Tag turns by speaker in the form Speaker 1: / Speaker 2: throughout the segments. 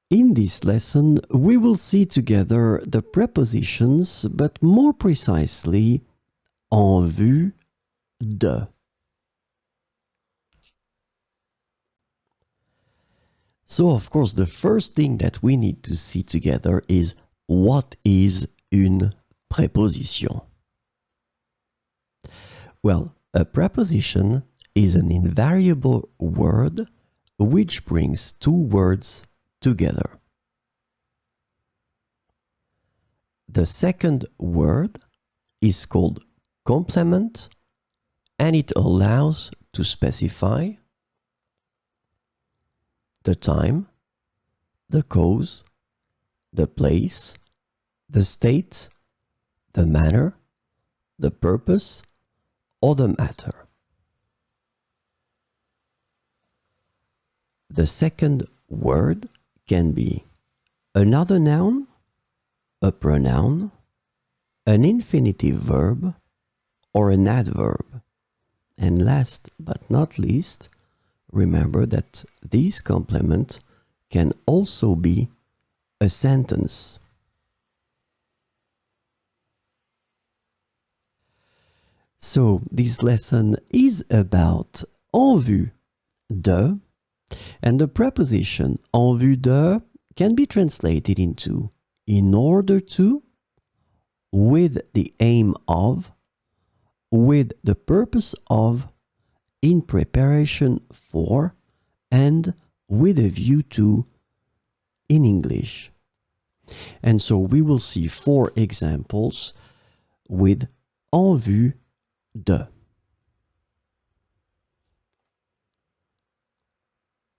Speaker 1: In this lesson, we will see together the prepositions, but more precisely, en vue de. So, of course, the first thing that we need to see together is what is une préposition? Well, a preposition is an invariable word which brings two words together. The second word is called complement, and it allows to specify the time, the cause, the place, the state, the manner, the purpose, or the matter. The second word can be another noun, a pronoun, an infinitive verb, or an adverb. And last but not least, remember that this complement can also be a sentence. So this lesson is about en vue de, and the preposition en vue de can be translated into in order to, with the aim of, with the purpose of, in preparation for, and with a view to in English. And so we will see 4 examples with en vue de.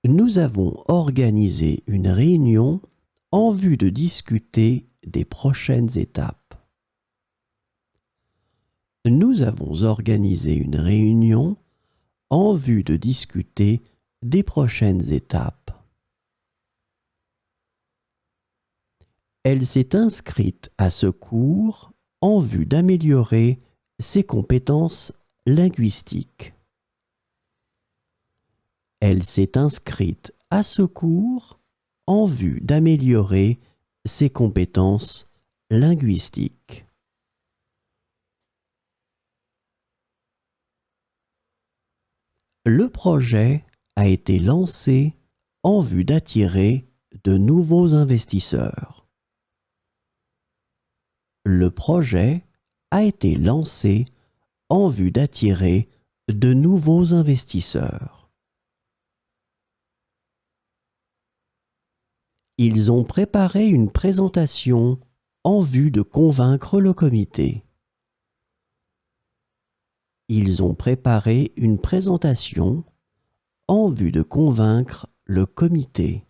Speaker 1: Nous avons organisé une réunion en vue de discuter des prochaines étapes. Nous avons organisé une réunion en vue de discuter des prochaines étapes. Elle s'est inscrite à ce cours en vue d'améliorer ses compétences linguistiques. Elle s'est inscrite à ce cours en vue d'améliorer ses compétences linguistiques. Le projet a été lancé en vue d'attirer de nouveaux investisseurs. Le projet a été lancé en vue d'attirer de nouveaux investisseurs. Ils ont préparé une présentation en vue de convaincre le comité. Ils ont préparé une présentation en vue de convaincre le comité.